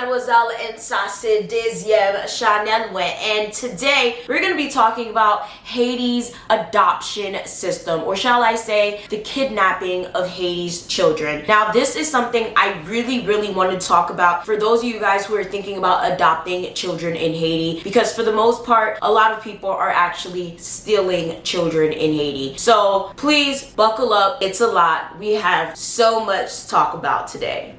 Mademoiselle and Sase Deuxième Chanel, and today we're going to be talking about Haiti's adoption system, or shall I say the kidnapping of Haiti's children. Now this is something I really want to talk about for those of you guys who are thinking about adopting children in Haiti, because for the most part a lot of people are actually stealing children in Haiti. So please buckle up, it's a lot. We have so much to talk about today.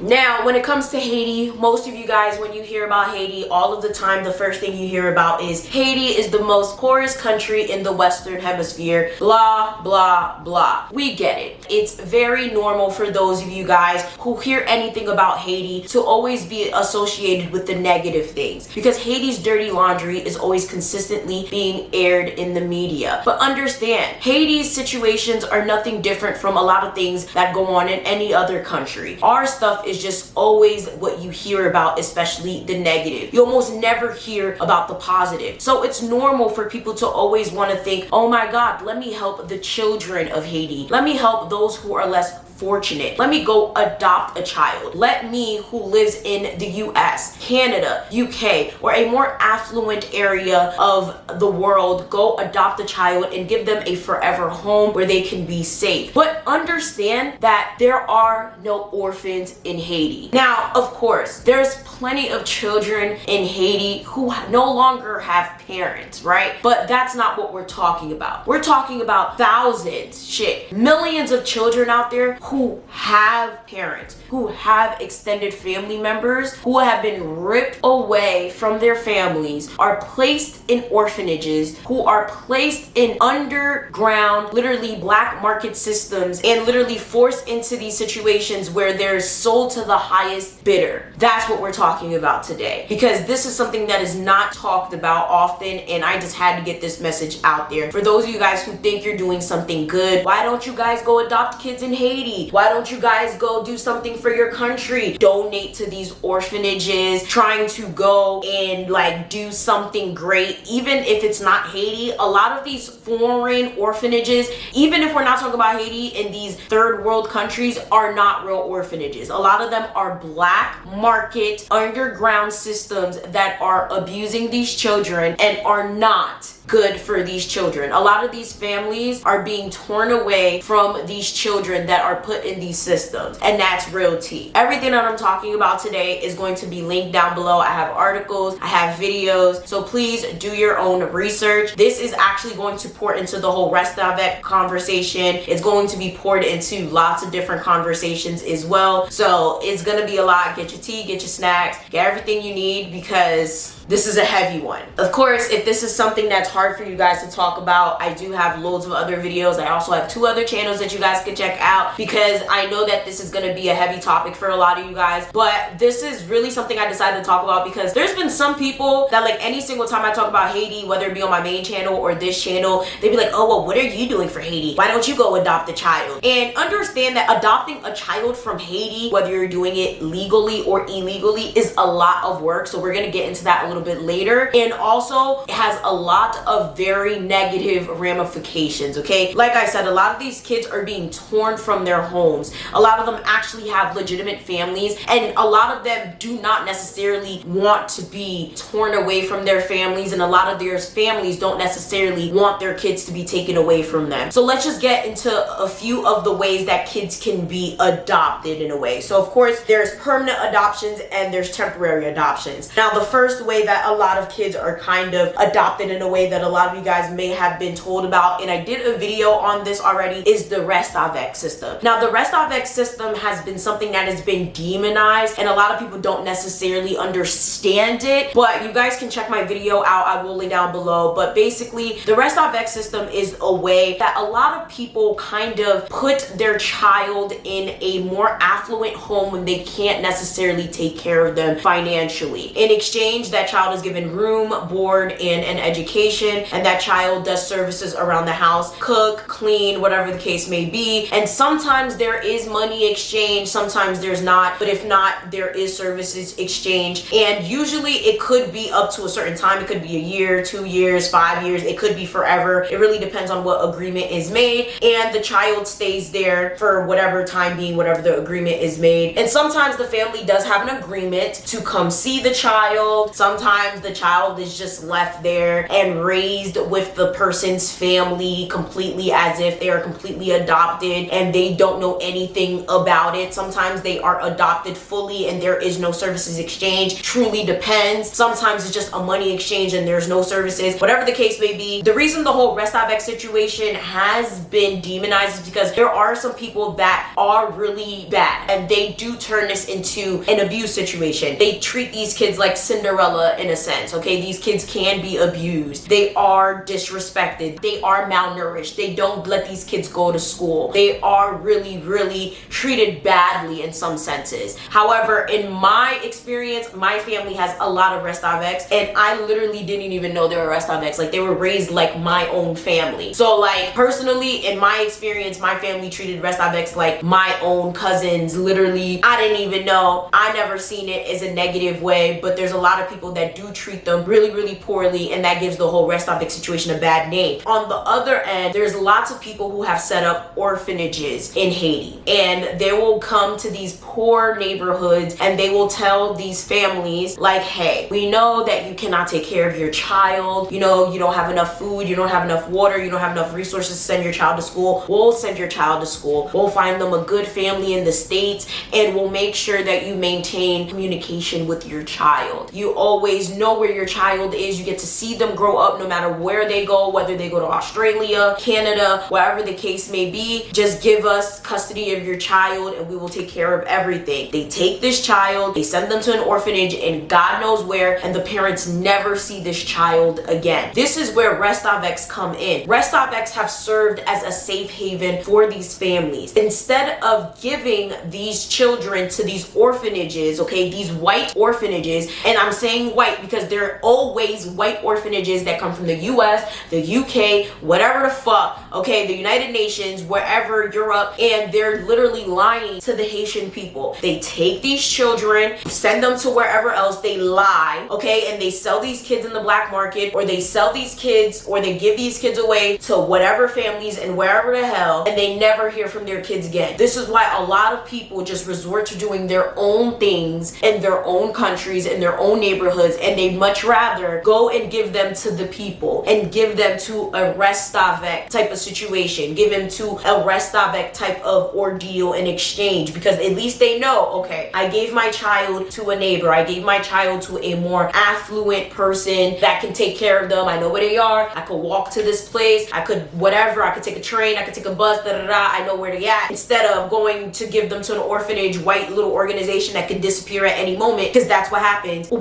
Now, when it comes to Haiti, most of you guys, when you hear about Haiti, all of the time, the first thing you hear about is Haiti is the most poorest country in the Western Hemisphere, blah, blah, blah. We get it. It's very normal for those of you guys who hear anything about Haiti to always be associated with the negative things, because Haiti's dirty laundry is always consistently being aired in the media. But understand, Haiti's situations are nothing different from a lot of things that go on in any other country. Our stuff is just always what you hear about, especially the negative. You almost never hear about the positive. So it's normal for people to always want to think, oh my God, let me help the children of Haiti. Let me help those who are less fortunate. Let me go adopt a child. Let me, who lives in the US, Canada, UK, or a more affluent area of the world, go adopt a child and give them a forever home where they can be safe. But understand that there are no orphans in Haiti. Now, of course, there's plenty of children in Haiti who no longer have parents, right? But that's not what we're talking about. We're talking about thousands, millions of children out there who have parents, who have extended family members, who have been ripped away from their families, are placed in orphanages, who are placed in underground, literally black market systems, and literally forced into these situations where they're sold to the highest bidder. That's what we're talking about today, because this is something that is not talked about often, and I just had to get this message out there. For those of you guys who think you're doing something good, why don't you guys go adopt kids in Haiti? Why don't you guys go do something for your country? Donate to these orphanages, trying to go and like do something great. Even if it's not Haiti, a lot of these foreign orphanages, even if we're not talking about Haiti, in these third world countries, are not real orphanages. A lot of them are black market underground systems that are abusing these children and are not good for these children. A lot of these families are being torn away from these children that are put in these systems, and that's real tea. Everything that I'm talking about today is going to be linked down below. I have articles, I have videos, so please do your own research. This is actually going to pour into the whole Restavek conversation. It's going to be poured into lots of different conversations as well, so it's gonna be a lot. Get your tea, get your snacks, get everything you need, because this is a heavy one. Of course, if this is something that's hard for you guys to talk about, I do have loads of other videos. I also have 2 other channels that you guys can check out, because I know that this is going to be a heavy topic for a lot of you guys. But this is really something I decided to talk about, because there's been some people that, like, any single time I talk about Haiti, whether it be on my main channel or this channel, they'd be like, oh, well, what are you doing for Haiti? Why don't you go adopt a child? And understand that adopting a child from Haiti, whether you're doing it legally or illegally, is a lot of work. So we're going to get into that a little bit later. And also, it has a lot of very negative ramifications, okay? Like I said, a lot of these kids are being torn from their homes. A lot of them actually have legitimate families, and a lot of them do not necessarily want to be torn away from their families, and a lot of their families don't necessarily want their kids to be taken away from them. So let's just get into a few of the ways that kids can be adopted in a way. So of course, there's permanent adoptions and there's temporary adoptions. Now, the first way that a lot of kids are kind of adopted in a way that that a lot of you guys may have been told about, and I did a video on this already, is the Restavek system. Now, the Restavek system has been something that has been demonized, and a lot of people don't necessarily understand it, but you guys can check my video out. I will lay down below. But basically, the Restavek system is a way that a lot of people kind of put their child in a more affluent home when they can't necessarily take care of them financially. In exchange, that child is given room, board, and an education, and that child does services around the house, cook, clean, whatever the case may be. And sometimes there is money exchange, sometimes there's not, but if not, there is services exchange. And usually it could be up to a certain time. It could be a year, 2 years, 5 years, it could be forever. It really depends on what agreement is made, and the child stays there for whatever time being, whatever the agreement is made. And sometimes the family does have an agreement to come see the child. Sometimes the child is just left there and raised with the person's family completely, as if they are completely adopted and they don't know anything about it. Sometimes they are adopted fully and there is no services exchange. Truly depends. Sometimes it's just a money exchange and there's no services. Whatever the case may be, the reason the whole Restavek situation has been demonized is because there are some people that are really bad, and they do turn this into an abuse situation. They treat these kids like Cinderella in a sense, okay? These kids can be abused. They are disrespected. They are malnourished. They don't let these kids go to school. They are really, really treated badly in some senses. However, in my experience, my family has a lot of Restaveks, and I literally didn't even know they were Restaveks. Like, they were raised like my own family. So, like, personally, in my experience, my family treated Restaveks like my own cousins. Literally, I didn't even know. I never seen it as a negative way, but there's a lot of people that do treat them really, really poorly, and that gives the whole Restavek situation a bad name. On the other end, there's lots of people who have set up orphanages in Haiti, and they will come to these poor neighborhoods and they will tell these families like, hey, we know that you cannot take care of your child, you know, you don't have enough food, you don't have enough water, you don't have enough resources to send your child to school. We'll send your child to school. We'll find them a good family in the States, and we'll make sure that you maintain communication with your child. You always know where your child is. You get to see them grow up no matter where they go, whether they go to Australia, Canada, wherever the case may be. Just give us custody of your child and we will take care of everything. They take this child, they send them to an orphanage and God knows where, and the parents never see this child again. This is where Restaveks come in. Restaveks have served as a safe haven for these families. Instead of giving these children to these orphanages, okay, these white orphanages, and I'm saying white because there are always white orphanages that come from the US, the UK, whatever the fuck, okay, the United Nations, wherever, Europe, and they're literally lying to the Haitian people. They take these children, send them to wherever else, they lie, okay, and they sell these kids in the black market, or they sell these kids, or they give these kids away to whatever families and wherever the hell, and they never hear from their kids again. This is why a lot of people just resort to doing their own things in their own countries, in their own neighborhoods, and they much rather go and give them to the people and give them to a Restavek type of situation, give them to a Restavek type of ordeal in exchange, because at least they know, okay, I gave my child to a neighbor, I gave my child to a more affluent person that can take care of them. I know where they are. I could walk to this place. I could whatever. I could take a train. I could take a bus. Da da da. I know where they at. Instead of going to give them to an orphanage, white little organization that could disappear at any moment, because that's what happens. So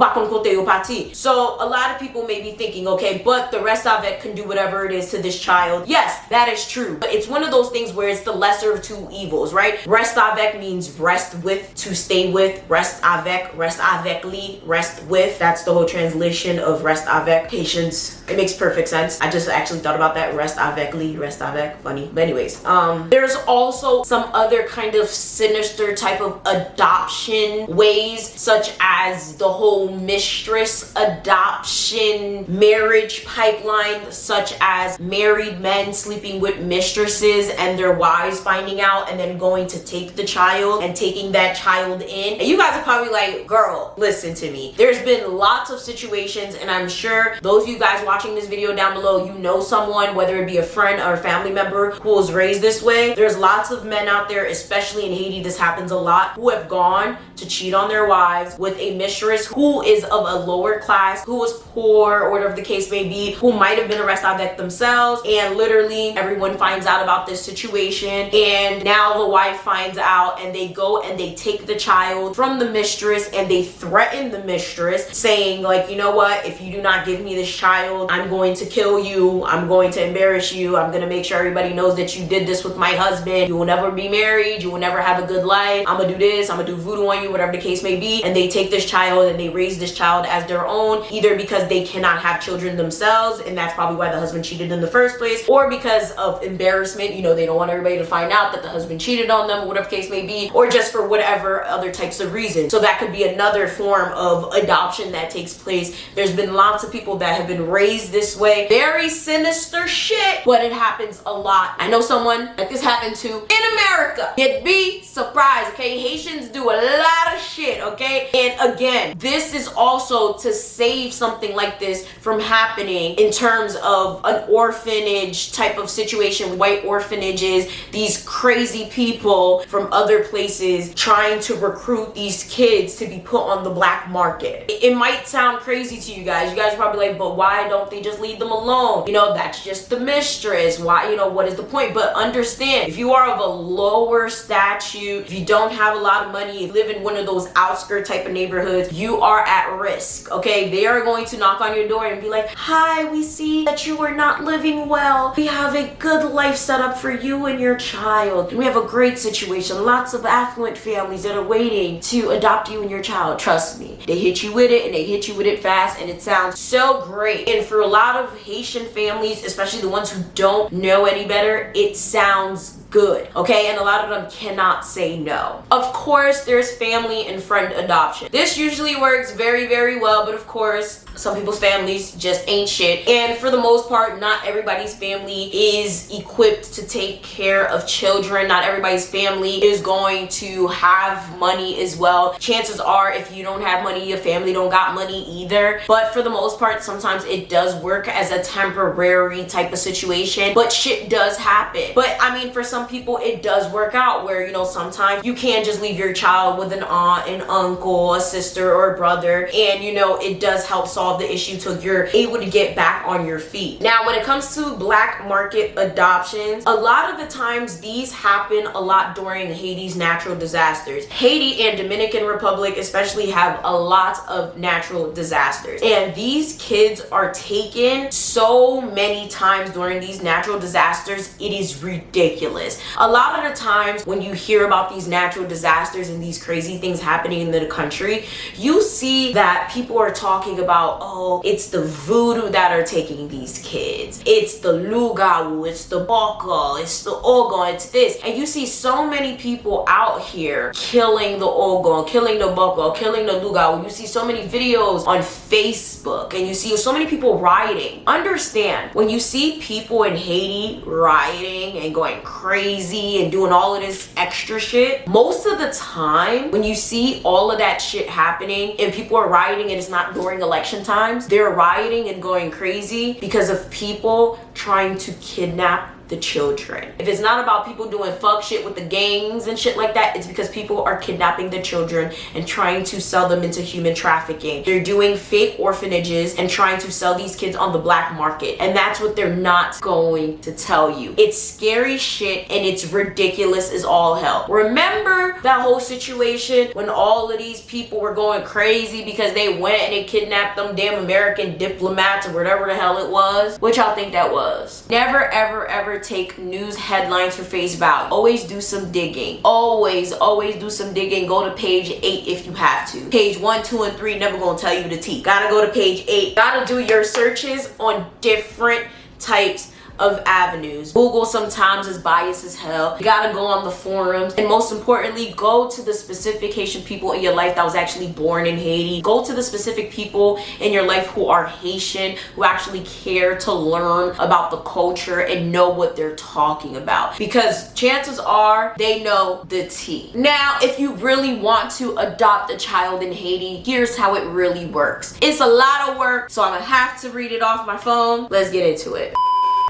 a lot of people may be thinking, okay, but the Restavek can do whatever it is to this child. Yes, that is true. But it's one of those things where it's the lesser of two evils, right? Restavek means rest with, to stay with. Restavek, restavekli, rest with. That's the whole translation of Restavek. Patience. It makes perfect sense. I just actually thought about that. Restavekli, Restavek. Funny. But anyways, there's also some other kind of sinister type of adoption ways, such as the whole mistress adoption marriage pipeline, such as married men sleeping with mistresses and their wives finding out and then going to take the child and taking that child in. And you guys are probably like, girl, listen to me. There's been lots of situations, and I'm sure those of you guys watching this video down below, you know someone, whether it be a friend or a family member, who was raised this way. There's lots of men out there, especially in Haiti, this happens a lot, who have gone to cheat on their wives with a mistress who is of a lower class, who was poor, or whatever the case may be, who might have been a Restavek themselves. And literally everyone finds out about this situation, and now the wife finds out, and they go and they take the child from the mistress and they threaten the mistress, saying like, you know what, if you do not give me this child, I'm going to kill you, I'm going to embarrass you, I'm going to make sure everybody knows that you did this with my husband, you will never be married, you will never have a good life, I'm gonna do this, I'm gonna do voodoo on you, whatever the case may be. And they take this child and they raise this child as their own, either because they cannot have children themselves, and that's probably why the husband cheated in the first place, or because of embarrassment, you know, they don't want everybody to find out that the husband cheated on them, or whatever the case may be, or just for whatever other types of reasons. So that could be another form of adoption that takes place. There's been lots of people that have been raised this way. Very sinister shit, but it happens a lot. I know someone that this happened to in America. You'd be surprised, okay? Haitians do a lot of shit, okay? And again, this is also to save something like this from happening in terms of an orphanage type of situation, white orphanages, these crazy people from other places trying to recruit these kids to be put on the black market. It might sound crazy to you guys. You guys are probably like, but why don't they just leave them alone? You know, that's just the mistress. Why, you know, what is the point? But understand, if you are of a lower statute, if you don't have a lot of money, if you live in one of those outskirt type of neighborhoods, you are at risk, okay? They are going to knock on your door and be like, hi, we see that you are not living well. We have a good life set up for you and your child. We have a great situation. Lots of affluent families that are waiting to adopt you and your child. Trust me, they hit you with it, and they hit you with it fast, and it sounds so great. And for a lot of Haitian families, especially the ones who don't know any better, it sounds good, okay? And a lot of them cannot say no. Of course, there's family and friend adoption. This usually works very, very well, but of course, some people's families just ain't shit. And for the most part, not everybody's family is equipped to take care of children. Not everybody's family is going to have money as well. Chances are, if you don't have money, your family don't got money either. But for the most part, sometimes it does work as a temporary type of situation, but shit does happen. But I mean, for some people, it does work out where, you know, sometimes you can just leave your child with an aunt, an uncle, a sister, or a brother, and you know, it does help solve the issue till you're able to get back on your feet. Now, when it comes to black market adoptions, a lot of the times these happen a lot during Haiti's natural disasters. Haiti and Dominican Republic especially have a lot of natural disasters, and these kids are taken so many times during these natural disasters, it is ridiculous. A lot of the times when you hear about these natural disasters and these crazy things happening in the country, you see that people are talking about, oh, it's the voodoo that are taking these kids, it's the lugawu, it's the boko, it's the ogon, it's this. And you see so many people out here killing the ogon, killing the boko, killing the lugawu. You see so many videos on Facebook, and you see so many people rioting. Understand, when you see people in Haiti rioting and going crazy and doing all of this extra shit, most of the time when you see all of that shit happening and people are rioting and it's not during election times, they're rioting and going crazy because of people trying to kidnap the children. If it's not about people doing fuck shit with the gangs and shit like that, it's because people are kidnapping the children and trying to sell them into human trafficking. They're doing fake orphanages and trying to sell these kids on the black market, and that's what they're not going to tell you. It's scary shit, and it's ridiculous as all hell. Remember that whole situation when all of these people were going crazy because they went and they kidnapped them damn American diplomats or whatever the hell it was? What y'all think that was? Never ever take news headlines for face value. Always do some digging. Always do some digging. Go to page 8 if you have to. Page 1, 2, and 3 never gonna tell you the tea. Gotta go to page 8. Gotta do your searches on different types of avenues. Google sometimes is biased as hell. You gotta go on the forums, and most importantly, go to the specific Haitian people in your life that was actually born in Haiti. Go to the specific people in your life who are Haitian, who actually care to learn about the culture and know what they're talking about, because chances are they know the tea. Now, if you really want to adopt a child in Haiti, here's how it really works. It's a lot of work, so I'm gonna have to read it off my phone. Let's get into it.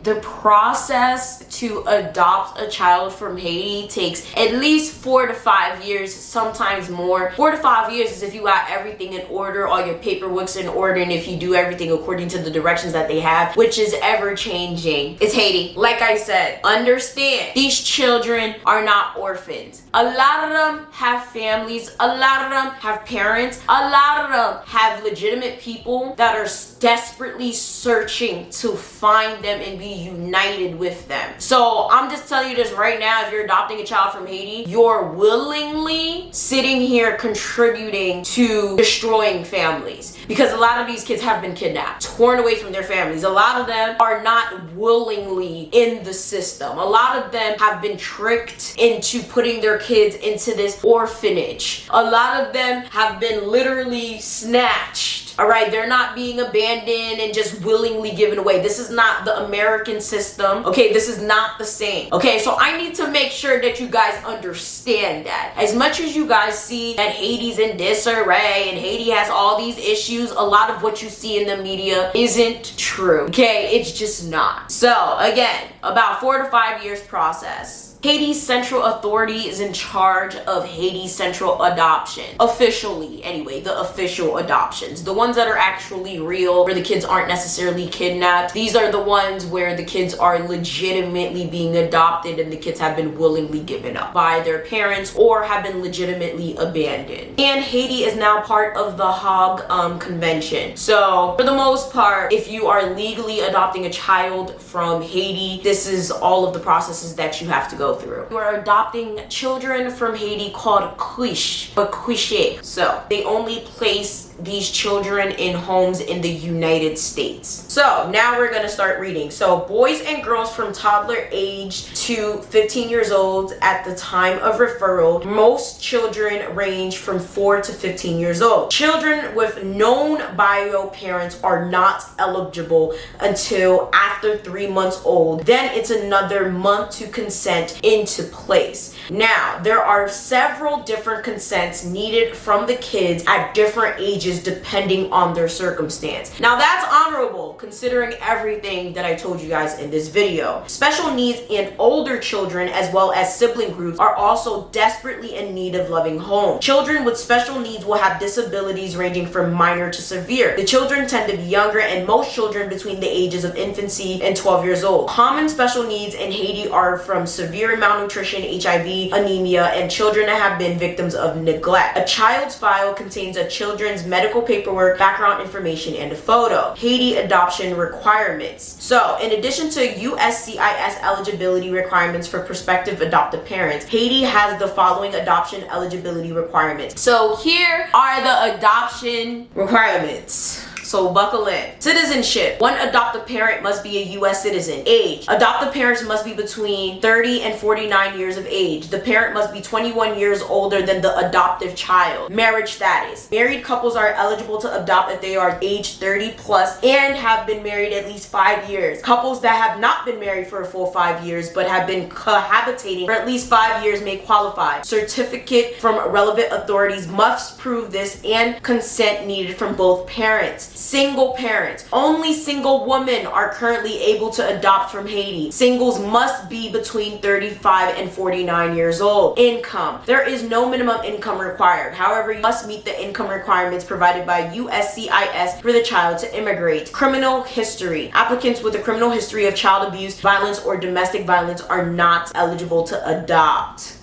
The process to adopt a child from Haiti takes at least 4 to 5 years, sometimes more. 4 to 5 years is if you got everything in order, all your paperwork's in order, and if you do everything according to the directions that they have, which is ever changing. It's Haiti. Like I said, understand, these children are not orphans. A lot of them have families, a lot of them have parents, a lot of them have legitimate people that are desperately searching to find them and be united with them. So I'm just telling you this right now, if you're adopting a child from Haiti, you're willingly sitting here contributing to destroying families, because a lot of these kids have been kidnapped, torn away from their families. A lot of them are not willingly in the system. A lot of them have been tricked into putting their kids into this orphanage. A lot of them have been literally snatched. All right, they're not being abandoned and just willingly given away. This is not the American system. Okay, this is not the same. Okay, so I need to make sure that you guys understand that. As much as you guys see that Haiti's in disarray and Haiti has all these issues, a lot of what you see in the media isn't true. Okay, it's just not. So again, about 4 to 5 years process. Haiti's Central Authority is in charge of Haiti's Central Adoption. Officially, anyway, the official adoptions. The ones that are actually real, where the kids aren't necessarily kidnapped. These are the ones where the kids are legitimately being adopted and the kids have been willingly given up by their parents or have been legitimately abandoned. And Haiti is now part of the Hague Convention. So, for the most part, if you are legally adopting a child from Haiti, this is all of the processes that you have to go through. You are adopting children from Haiti called quiche, but quiche. So they only place these children in homes in the United States. So now we're gonna start reading. So boys and girls from toddler age to 15 years old at the time of referral. Most children range from 4 to 15 years old. Children with known bio parents are not eligible until after 3 months old. Then it's another month to consent into place. Now, there are several different consents needed from the kids at different ages depending on their circumstance. Now, that's honorable considering everything that I told you guys in this video. Special needs and older children as well as sibling groups are also desperately in need of loving homes. Children with special needs will have disabilities ranging from minor to severe. The children tend to be younger, and most children between the ages of infancy and 12 years old. Common special needs in Haiti are from severe malnutrition, HIV, anemia, and children that have been victims of neglect. A child's file contains a children's medical paperwork, background information, and a photo. Haiti adoption requirements. So, in addition to USCIS eligibility requirements for prospective adoptive parents, Haiti has the following adoption eligibility requirements. So, here are the adoption requirements. So buckle in. Citizenship. One adoptive parent must be a U.S. citizen. Age. Adoptive parents must be between 30 and 49 years of age. The parent must be 21 years older than the adoptive child. Marriage status. Married couples are eligible to adopt if they are age 30 plus and have been married at least 5 years. Couples that have not been married for a full 5 years but have been cohabitating for at least 5 years may qualify. Certificate from relevant authorities must prove this, and consent needed from both parents. Single parents. Only single women are currently able to adopt from Haiti. Singles must be between 35 and 49 years old. Income. There is no minimum income required. However, you must meet the income requirements provided by USCIS for the child to immigrate. Criminal history. Applicants with a criminal history of child abuse, violence, or domestic violence are not eligible to adopt.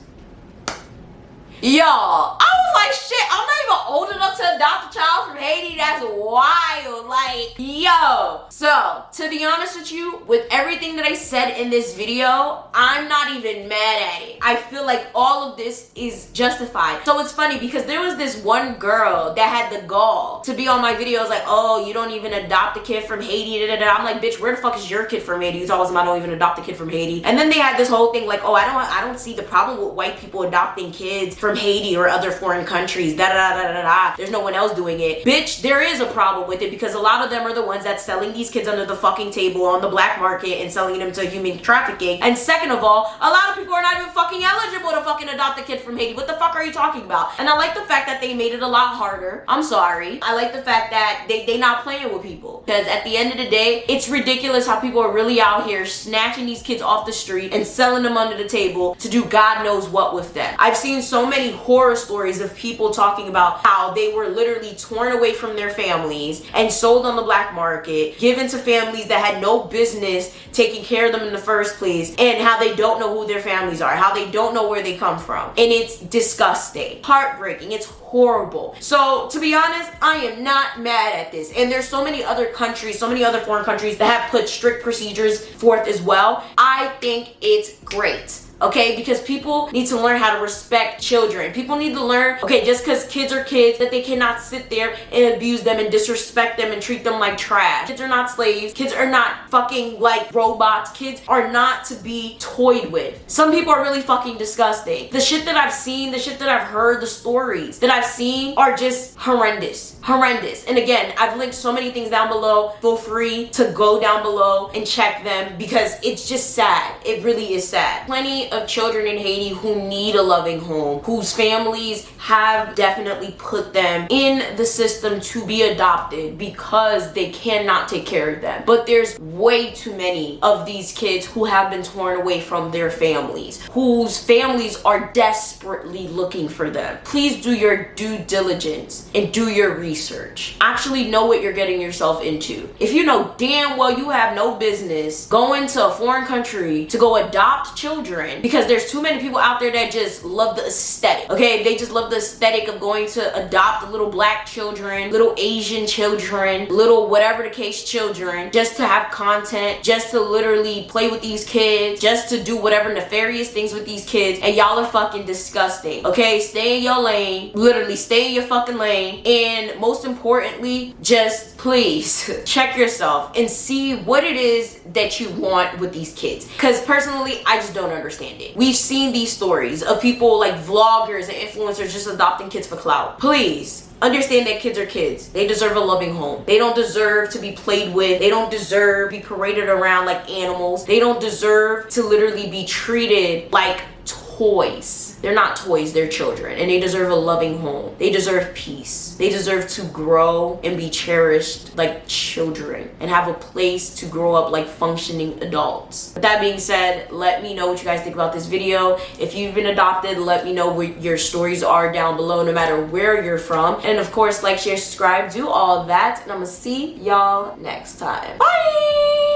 Yo, I was like, shit, I'm not even old enough to adopt a child from Haiti. That's wild. Like, yo. So, to be honest with you, with everything that I said in this video, I'm not even mad at it. I feel like all of this is justified. So it's funny because there was this one girl that had the gall to be on my videos like, oh, you don't even adopt a kid from Haiti. Da, da, da. I'm like, bitch, where the fuck is your kid from Haiti? You told us I don't even adopt a kid from Haiti. And then they had this whole thing like, oh, I don't see the problem with white people adopting kids from Haiti or other foreign countries. Da da da da da. There's no one else doing it. Bitch, there is a problem with it because a lot of them are the ones that's selling these kids under the fucking table on the black market and selling them to human trafficking. And second of all, a lot of people are not even fucking eligible to fucking fucking adopt a kid from Haiti. What the fuck are you talking about? And I like the fact that they made it a lot harder. I'm sorry. I like the fact that they not playing with people, because at the end of the day, it's ridiculous how people are really out here snatching these kids off the street and selling them under the table to do God knows what with them. I've seen so many horror stories of people talking about how they were literally torn away from their families and sold on the black market, given to families that had no business taking care of them in the first place, and how they don't know who their families are, how they don't know where they come from. And it's disgusting, heartbreaking, it's horrible. So to be honest, I am not mad at this. And there's so many other countries, so many other foreign countries that have put strict procedures forth as well. I think it's great. Okay, because people need to learn how to respect children. People need to learn, okay, just because kids are kids, that they cannot sit there and abuse them and disrespect them and treat them like trash. Kids are not slaves. Kids are not fucking like robots. Kids are not to be toyed with. Some people are really fucking disgusting. The shit that I've seen, the shit that I've heard, the stories that I've seen are just horrendous. Horrendous. And again, I've linked so many things down below. Feel free to go down below and check them, because it's just sad. It really is sad. Plenty of children in Haiti who need a loving home, whose families have definitely put them in the system to be adopted because they cannot take care of them. But there's way too many of these kids who have been torn away from their families, whose families are desperately looking for them. Please do your due diligence and do your research. Actually know what you're getting yourself into. If you know damn well you have no business going to a foreign country to go adopt children, because there's too many people out there that just love the aesthetic, okay? They just love the aesthetic of going to adopt little black children, little Asian children, little whatever the case children, just to have content, just to literally play with these kids, just to do whatever nefarious things with these kids. And y'all are fucking disgusting, okay? Stay in your lane. Literally stay in your fucking lane. And most importantly, just please check yourself and see what it is that you want with these kids, because personally I just don't understand it. We've seen these stories of people like vloggers and influencers just adopting kids for clout. Please understand that kids are kids. They deserve a loving home. They don't deserve to be played with. They don't deserve to be paraded around like animals. They don't deserve to literally be treated like toys. They're not toys, they're children, and they deserve a loving home. They deserve peace. They deserve to grow and be cherished like children and have a place to grow up like functioning adults. With that being said, let me know what you guys think about this video. If you've been adopted, let me know what your stories are down below, no matter where you're from. And of course, like, share, subscribe, do all that, and I'm gonna see y'all next time. Bye!